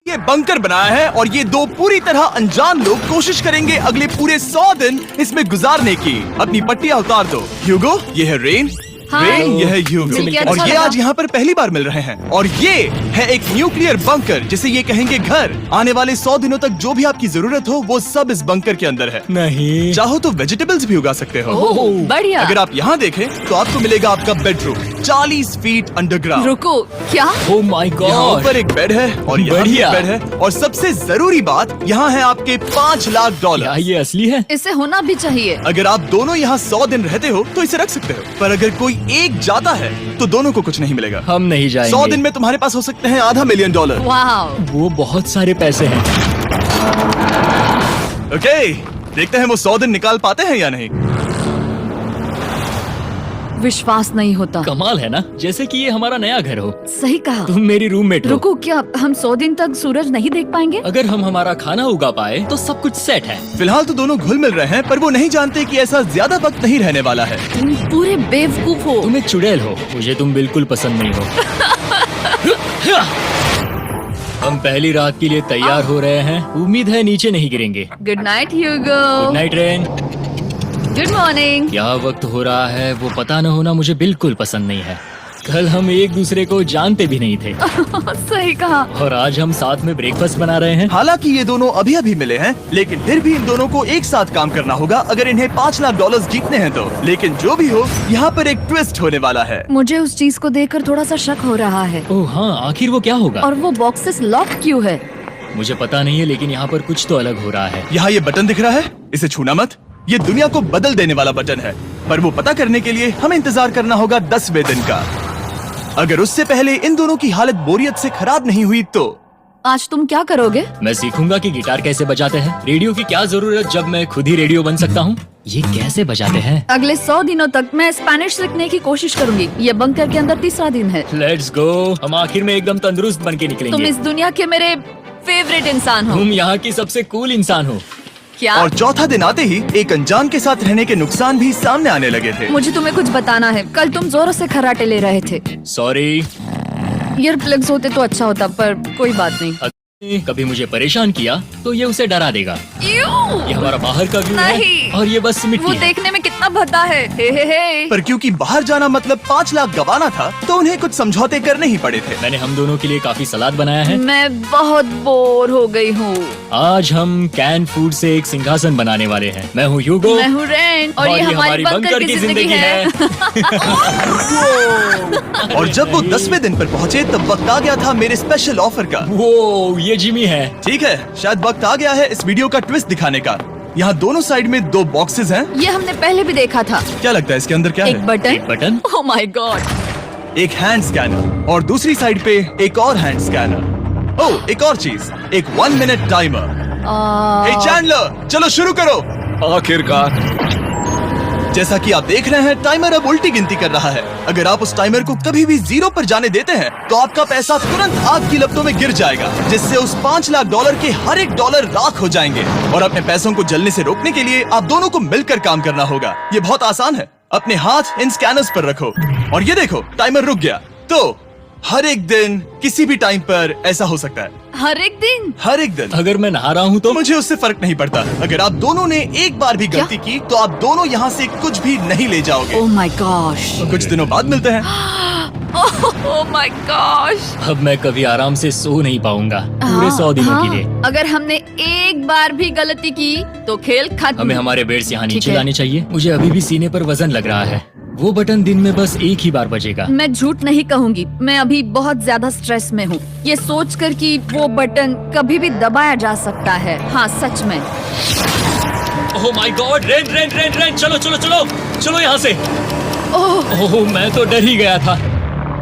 ये बंकर बनाया है और ये दो पूरी तरह अनजान लोग कोशिश करेंगे अगले पूरे 100 दिन इसमें गुजारने की। अपनी पट्टियां उतार दो। ह्यूगो, ये है रेन। रेन, ये है ह्यूगो और ये आज यहाँ पर पहली बार मिल रहे हैं। और ये है एक न्यूक्लियर बंकर जिसे ये कहेंगे घर। आने वाले 100 दिनों तक जो भी आपकी जरूरत हो वो सब इस बंकर के अंदर है। नहीं, चाहो तो वेजिटेबल्स भी उगा सकते हो। बढ़िया। अगर आप यहाँ देखें तो आपको मिलेगा आपका बेडरूम 40 फीट अंडरग्राउंड। रुको, क्या? ओह माय यहाँ गॉड, ऊपर एक बेड है और यहाँ भी बढ़िया। एक बेड है और सबसे जरूरी बात यहाँ है आपके $5 लाख। क्या ये असली है? इसे होना भी चाहिए। अगर आप दोनों यहाँ 100 दिन रहते हो तो इसे रख सकते हो, पर अगर कोई एक जाता है तो दोनों को कुछ नहीं मिलेगा। हम नहीं जाएंगे। 100 दिन में तुम्हारे पास हो सकते हैं $500 मिलियन। वाह, वो बहुत सारे पैसे हैं। ओके, देखते हैं वो 100 दिन निकाल पाते हैं या नहीं। विश्वास नहीं होता। कमाल है ना, जैसे कि ये हमारा नया घर हो। सही कहा। तुम मेरी रूममेट हो। रुको, क्या हम 100 दिन तक सूरज नहीं देख पाएंगे? अगर हम हमारा खाना उगा पाए तो सब कुछ सेट है। फिलहाल तो दोनों घुल मिल रहे हैं, पर वो नहीं जानते कि ऐसा ज्यादा वक्त नहीं रहने वाला है। तुम पूरे बेवकूफ हो। तुम एक चुड़ैल हो, मुझे तुम बिल्कुल पसंद नहीं हो। हम पहली रात के लिए तैयार हो रहे हैं। उम्मीद है नीचे नहीं गिरेंगे। Good night Hugo. Good night Ren. Good morning. क्या वक्त हो रहा है वो पता न होना मुझे बिल्कुल पसंद नहीं है। कल हम एक दूसरे को जानते भी नहीं थे सही कहा। और आज हम साथ में ब्रेकफास्ट बना रहे हैं। हालांकि ये दोनों अभी अभी मिले हैं, लेकिन फिर भी इन दोनों को एक साथ काम करना होगा अगर इन्हें $5 लाख जीतने हैं तो। लेकिन जो भी हो, यहाँ पर एक ट्विस्ट होने वाला है। मुझे उस चीज को देखकर थोड़ा सा शक हो रहा है। ओह हाँ, आखिर वो क्या होगा? और वो बॉक्सेस लॉक क्यों है? मुझे पता नहीं है, लेकिन यहाँ पर कुछ तो अलग हो रहा है। यहाँ ये बटन दिख रहा है, इसे छूना मत। ये दुनिया को बदल देने वाला बटन है, पर वो पता करने के लिए हमें इंतजार करना होगा 10वें दिन का। अगर उससे पहले इन दोनों की हालत बोरियत से खराब नहीं हुई तो आज तुम क्या करोगे? मैं सीखूंगा कि गिटार कैसे बजाते हैं। रेडियो की क्या जरूरत जब मैं खुद ही रेडियो बन सकता हूँ। ये कैसे बजाते हैं? अगले 100 दिनों तक मैं स्पेनिश सीखने की कोशिश करूंगी। ये बंकर के अंदर तीसरा दिन है। Let's go. हम आखिर में एकदम तंदुरुस्त बन के तुम निकलेंगे। इस दुनिया के मेरे फेवरेट इंसान हो। तुम यहाँ की सबसे कूल इंसान हो। क्या? और चौथा दिन आते ही एक अनजान के साथ रहने के नुकसान भी सामने आने लगे थे। मुझे तुम्हें कुछ बताना है। कल तुम जोरों से खर्राटे ले रहे थे। सॉरी। ईयर प्लग्स होते तो अच्छा होता, पर कोई बात नहीं। कभी मुझे परेशान किया तो ये उसे डरा देगा। ये हमारा बाहर का व्यू है नहीं। और ये बस मिट्टी वो है। देखने में कितना भद्दा है। हे। पर क्योंकि बाहर जाना मतलब 5 लाख गंवाना था, तो उन्हें कुछ समझौते करने ही पड़े थे। मैंने हम दोनों के लिए काफी सलाद बनाया है। मैं बहुत बोर हो गई हूँ। आज हम कैन फूड से एक सिंहासन बनाने वाले हैं। मैं हूँ ह्यूगो। मैं हूँ रेन और ये हमारी बंकर की जिंदगी है। और जब वो 10वें दिन पर पहुँचे तब वक्त आ गया था मेरे स्पेशल ऑफर का। वो ये जिमी है। ठीक है, शायद वक्त आ गया है इस वीडियो का ट्विस्ट दिखाने का। यहाँ दोनों साइड में 2 बॉक्सेस हैं। ये हमने पहले भी देखा था। क्या लगता है इसके अंदर क्या एक है? Button. Button. Oh my God. एक हैंड स्कैनर और दूसरी साइड पे एक और हैंड स्कैनर। ओह, एक और चीज, एक 1 मिनट टाइमर। हे चैंडलर, चलो शुरू करो। आखिरकार। जैसा कि आप देख रहे हैं, टाइमर अब उल्टी गिनती कर रहा है। अगर आप उस टाइमर को कभी भी 0 पर जाने देते हैं तो आपका पैसा तुरंत आग की लपटों में गिर जाएगा, जिससे उस $5 लाख के हर एक डॉलर राख हो जाएंगे। और अपने पैसों को जलने से रोकने के लिए आप दोनों को मिलकर काम करना होगा। ये बहुत आसान है। अपने हाथ इन स्कैनर्स पर रखो और ये देखो, टाइमर रुक गया। तो हर एक दिन किसी भी टाइम पर ऐसा हो सकता है। हर एक दिन? हर एक दिन। अगर मैं नहा रहा हूँ तो मुझे उससे फर्क नहीं पड़ता। अगर आप दोनों ने एक बार भी गलती की तो आप दोनों यहाँ से कुछ भी नहीं ले जाओगे। Oh my gosh. कुछ दिनों बाद मिलते हैं। Oh my gosh. अब मैं कभी आराम से सो नहीं पाऊंगा पूरे 100 दिनों के लिए। अगर हमने एक बार भी गलती की तो खेल खत्म। हमें हमारे बेड्स यहाँ ठीक नीचे है। लाने चाहिए। मुझे अभी भी सीने पर वजन लग रहा है। वो बटन दिन में बस एक ही बार बजेगा। मैं झूठ नहीं कहूँगी, मैं अभी बहुत ज्यादा स्ट्रेस में हूँ, ये सोचकर कि वो बटन कभी भी दबाया जा सकता है। हाँ, सच में। Oh my God, rain rain rain rain, चलो चलो चलो चलो यहाँ से। ओह मैं तो डर ही गया था।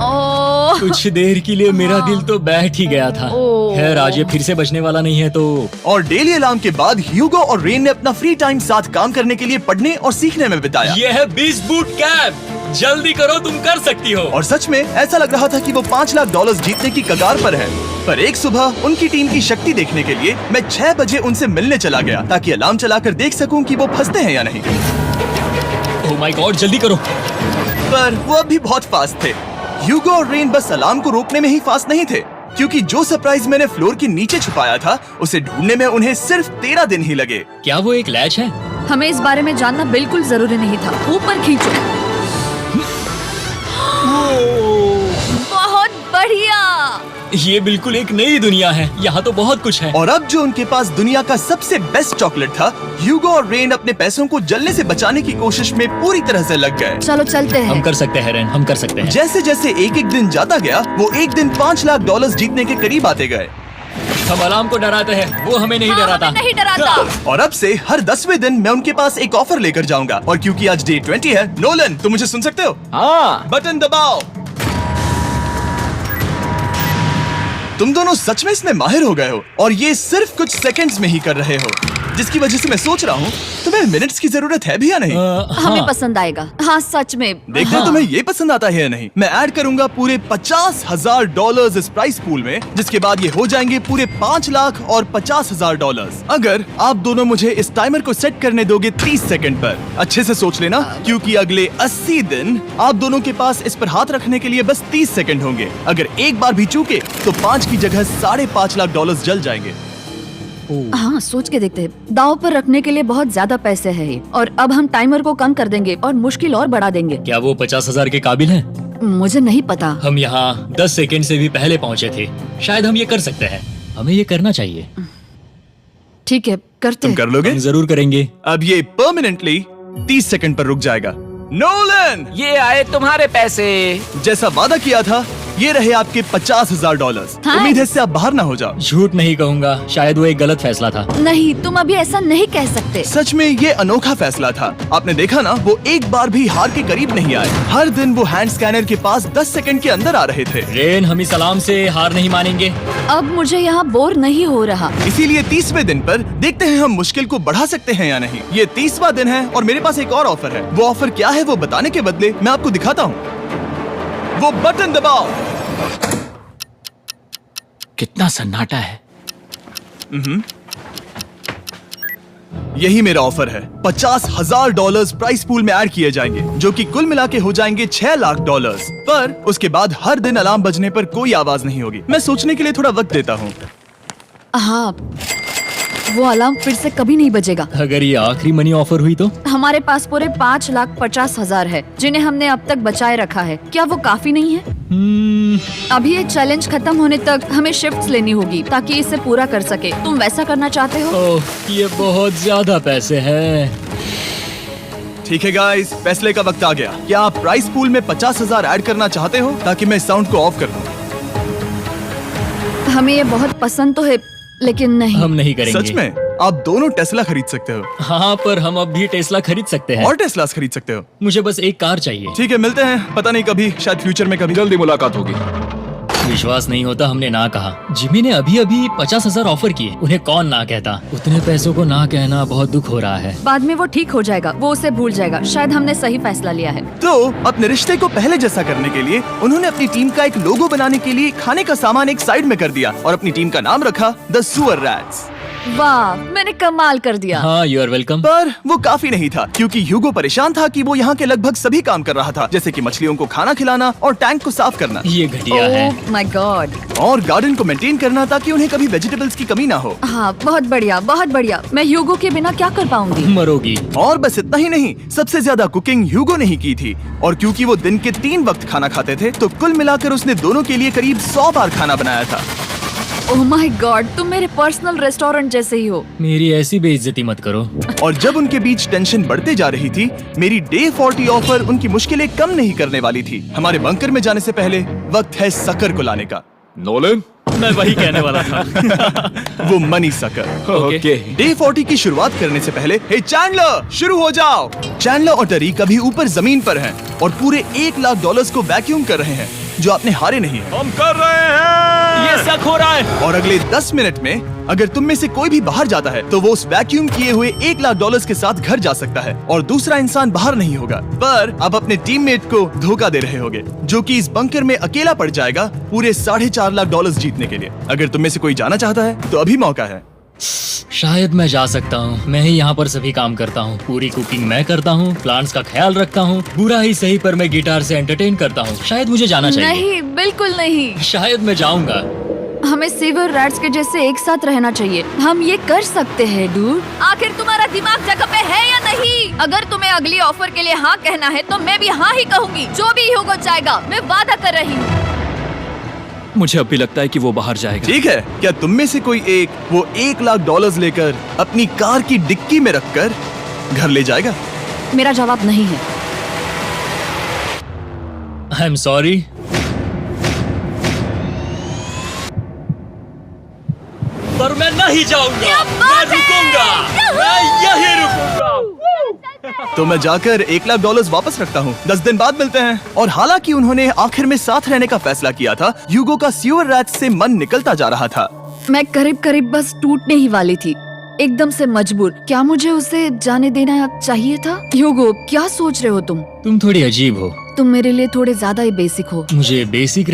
ओह कुछ देर के लिए मेरा दिल तो बैठ ही गया था। ओह। खैर, आज ये फिर से बचने वाला नहीं है तो। और डेली अलार्म के बाद ह्यूगो और रेन ने अपना फ्री टाइम साथ काम करने के लिए पढ़ने और सीखने में बिताया। ये है 20 बूट कैप। जल्दी करो, तुम कर सकती हो। और सच में ऐसा लग रहा था कि वो $5 लाख जीतने की कगार पर है। पर एक सुबह उनकी टीम की शक्ति देखने के लिए मैं 6 बजे उनसे मिलने चला गया, ताकि अलार्म चलाकर देख सकूं कि वो फंसते हैं या नहीं। ओह माय गॉड, जल्दी करो। पर वो अभी बहुत फास्ट थे। ह्यूगो और रेन बस अलार्म को रोकने में ही फास्ट नहीं थे, क्योंकि जो सरप्राइज मैंने फ्लोर के नीचे छुपाया था उसे ढूंढने में उन्हें सिर्फ 13 दिन ही लगे। क्या वो एक लैच है? हमें इस बारे में जानना बिल्कुल जरूरी नहीं था। ऊपर खींचो। बहुत बढ़िया। ये बिल्कुल एक नई दुनिया है, यहाँ तो बहुत कुछ है। और अब जो उनके पास दुनिया का सबसे बेस्ट चॉकलेट था, ह्यूगो और रेन अपने पैसों को जलने से बचाने की कोशिश में पूरी तरह से लग गए। चलो चलते हम हैं। कर सकते हैं रेन, हम कर सकते हैं। जैसे जैसे एक एक दिन जाता गया वो एक दिन $5 लाख जीतने के करीब आते गए। हम अलार्म को डराते हैं, वो हमें नहीं हाँ, डराता। हमें नहीं डराता। और अब से हर 10वें दिन मैं उनके पास एक ऑफर लेकर जाऊंगा। और क्योंकि आज डे 20 है, नोलन तुम मुझे सुन सकते हो? हाँ। बटन दबाओ। तुम दोनों सच में इसमें माहिर हो गए हो और ये सिर्फ कुछ सेकंड्स में ही कर रहे हो, जिसकी वजह से मैं सोच रहा हूँ तुम्हें मिनट्स की जरूरत है भी या नहीं। हमें हाँ। पसंद आएगा। हाँ सच में। देखते हैं तुम्हें ये पसंद आता है या नहीं। मैं ऐड करूंगा पूरे $50,000 इस प्राइस पूल में, जिसके बाद ये हो जाएंगे पूरे $5 लाख और $50,000 अगर आप दोनों मुझे इस टाइमर को सेट करने दोगे 30 सेकंड पर। अच्छे से सोच लेना, क्योंकि अगले 80 दिन आप दोनों के पास इस पर हाथ रखने के लिए बस 30 सेकंड होंगे। अगर एक बार भी चूके तो 5 की जगह $5.5 लाख जल जाएंगे। हाँ सोच के देखते हैं। दांव पर रखने के लिए बहुत ज्यादा पैसे है ये। और अब हम टाइमर को कम कर देंगे और मुश्किल और बढ़ा देंगे। क्या वो 50,000 के काबिल हैं? मुझे नहीं पता। हम यहाँ 10 सेकंड से भी पहले पहुँचे थे। शायद हम ये कर सकते हैं, हमें ये करना चाहिए। ठीक है करते तुम हैं। कर लोगे? हम जरूर करेंगे। अब ये परमानेंटली 30 सेकंड पर रुक जाएगा। नोलन, ये आए तुम्हारे पैसे। जैसा वादा किया था ये रहे आपके $50,000। हाँ। उम्मीद है इससे आप बाहर ना हो जाओ। झूठ नहीं कहूँगा, शायद वो एक गलत फैसला था। नहीं तुम अभी ऐसा नहीं कह सकते। सच में ये अनोखा फैसला था। आपने देखा ना, वो एक बार भी हार के करीब नहीं आए। हर दिन वो हैंड स्कैनर के पास 10 सेकंड के अंदर आ रहे थे। रेन, हम इस अलार्म से हार नहीं मानेंगे। अब मुझे यहाँ बोर नहीं हो रहा। इसीलिए 30वें दिन पर देखते हैं हम मुश्किल को बढ़ा सकते हैं या नहीं। ये 30वां दिन है और मेरे पास एक और ऑफर है। वो ऑफर क्या है वो बताने के बदले मैं आपको दिखाता हूँ। वो बटन दबाओ। कितना सन्नाटा है। यही मेरा ऑफर है। $50,000 प्राइस पूल में ऐड किए जाएंगे, जो कि कुल मिला के हो जाएंगे $6 लाख। पर उसके बाद हर दिन अलार्म बजने पर कोई आवाज नहीं होगी। मैं सोचने के लिए थोड़ा वक्त देता हूँ। हाँ वो अलार्म फिर से कभी नहीं बजेगा। अगर ये आखिरी मनी ऑफर हुई तो? हमारे पास पूरे $5,50,000 है, जिन्हें हमने अब तक बचाए रखा है। क्या वो काफी नहीं है? अभी ये चैलेंज खत्म होने तक हमें शिफ्ट्स लेनी होगी ताकि इसे पूरा कर सके। तुम वैसा करना चाहते हो? ओह, ये बहुत ज्यादा पैसे हैं। ठीक है गाइस, फैसले का वक्त आ गया। क्या आप प्राइस पूल में 50,000 ऐड करना चाहते हो ताकि मैं साउंड को ऑफ कर दूं? हमें ये बहुत पसंद तो है लेकिन नहीं। हम नहीं करेंगे। सच में? आप दोनों टेस्ला खरीद सकते हो हाँ, पर हम अब भी टेस्ला खरीद सकते हैं। और टेस्लास खरीद सकते हो। मुझे बस एक कार चाहिए। ठीक है, मिलते हैं। पता नहीं कभी, शायद फ्यूचर में कभी। जल्दी मुलाकात होगी। विश्वास नहीं होता हमने ना कहा। जिमी ने अभी अभी 50,000 ऑफर किए, उन्हें कौन ना कहता। उतने पैसों को ना कहना बहुत दुख हो रहा है। बाद में वो ठीक हो जाएगा, वो उसे भूल जाएगा। शायद हमने सही फैसला लिया है। तो अपने रिश्ते को पहले जैसा करने के लिए उन्होंने अपनी टीम का एक लोगो बनाने के लिए खाने का सामान एक साइड में कर दिया और अपनी टीम का नाम रखा द सुअर रैट्स। वाह मैंने कमाल कर दिया। हाँ, यू आर वेलकम। पर वो काफी नहीं था, क्योंकि ह्यूगो परेशान था कि वो यहाँ के लगभग सभी काम कर रहा था, जैसे कि मछलियों को खाना खिलाना और टैंक को साफ करना ये घटिया है। Oh my God. और गार्डन को मेंटेन करना ताकि उन्हें कभी वेजिटेबल्स की कमी ना हो। हाँ बहुत बढ़िया बहुत बढ़िया। मैं ह्यूगो के बिना क्या कर पाऊंगी? मरोगी। और बस इतना ही नहीं, सबसे ज्यादा कुकिंग ह्यूगो ने ही की थी। और क्योंकि वो दिन के 3 वक्त खाना खाते थे, तो कुल मिलाकर उसने दोनों के लिए करीब 100 बार खाना बनाया था। ओह माय गॉड, तुम मेरे पर्सनल रेस्टोरेंट जैसे ही हो। मेरी ऐसी बेइज्जती मत करो। और जब उनके बीच टेंशन बढ़ते जा रही थी, मेरी डे 40 ऑफर उनकी मुश्किलें कम नहीं करने वाली थी। हमारे बंकर में जाने से पहले वक्त है सकर को लाने का। नोलन, मैं वही कहने वाला था। वो मनी सकर। ओके। डे 40 की शुरुआत करने से पहले, हे चैंडलर, शुरू हो जाओ। चैंडलर और टरीक अभी ऊपर जमीन पर हैं और पूरे $1 लाख को वैक्यूम कर रहे हैं, जो आपने हारे नहीं है। हम कर रहे हैं। ये शक हो रहा है। और अगले 10 मिनट में अगर तुम में से कोई भी बाहर जाता है, तो वो उस वैक्यूम किए हुए $1 लाख के साथ घर जा सकता है और दूसरा इंसान बाहर नहीं होगा। पर आप अपने टीममेट को धोखा दे रहे होगे, जो कि इस बंकर में अकेला पड़ जाएगा पूरे $4.5 लाख जीतने के लिए। अगर तुम में से कोई जाना चाहता है तो अभी मौका है। शायद मैं जा सकता हूँ। मैं ही यहाँ पर सभी काम करता हूँ। पूरी कुकिंग मैं करता हूँ, प्लांट्स का ख्याल रखता हूँ। बुरा ही सही, पर मैं गिटार से एंटरटेन करता हूँ। शायद मुझे जाना चाहिए। नहीं बिल्कुल नहीं। शायद मैं जाऊंगा। हमें सीवर रैट्स के जैसे एक साथ रहना चाहिए। हम ये कर सकते हैं डूड। आखिर तुम्हारा दिमाग जगह पे है या नहीं? अगर तुम्हें अगली ऑफर के लिए हाँ कहना है तो मैं भी हाँ ही कहूँगी। जो भी ह्यूगो चाहेगा, मैं वादा कर रही हूँ। मुझे अब भी लगता है कि वो बाहर जाएगा। ठीक है, क्या तुम में से कोई एक वो $1,00,000 लेकर अपनी कार की डिक्की में रखकर घर ले जाएगा? मेरा जवाब नहीं है। I am sorry. पर मैं नहीं जाऊंगा, मैं रुकूंगा, मैं यही रुकूंगा। तो मैं जाकर $1,00,000 वापस रखता हूँ। 10 दिन बाद मिलते हैं। और हालांकि उन्होंने आखिर में साथ रहने का फैसला किया था, ह्यूगो का सीवर रैट्स से मन निकलता जा रहा था। मैं करीब करीब बस टूटने ही वाली थी, एकदम से मजबूर। क्या मुझे उसे जाने देना चाहिए था? ह्यूगो, क्या सोच रहे हो तुम? तुम थोड़ी अजीब हो। तुम मेरे लिए थोड़े ज्यादा ही बेसिक हो। मुझे बेसिक